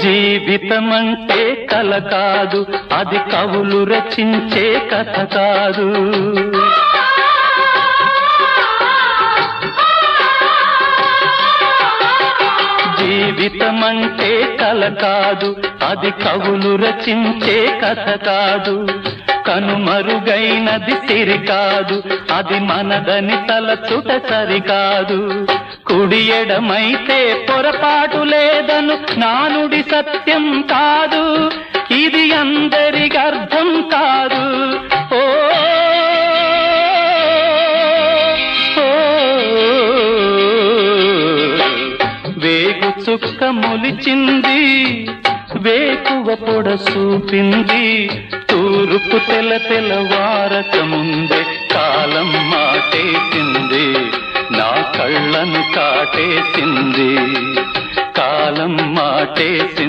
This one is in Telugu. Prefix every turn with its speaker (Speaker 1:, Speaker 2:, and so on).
Speaker 1: జీవితమంటే కల కాదు, అది కవులు రచించే కథ కాదు. జీవితమంటే కల కాదు, అది కవులు రచించే కథ కాదు. కనుమరుగైనది సిరి కాదు, అది మనదని తలచుట సరికాదు. కుడి ఎడమైతే పొరపాటు లేదను నానుడి సత్యం కాదు, ఇది అందరికి అర్థం కాదు. ఓ వేగు చుక్క మొలిచింది, వేకువ పొడ చూపింది, తూర్పు తెల్లవారక ముందే కాలం మాటేసింది, నా కళ్ళను కాటేసింది, కాలం మాటేసింది.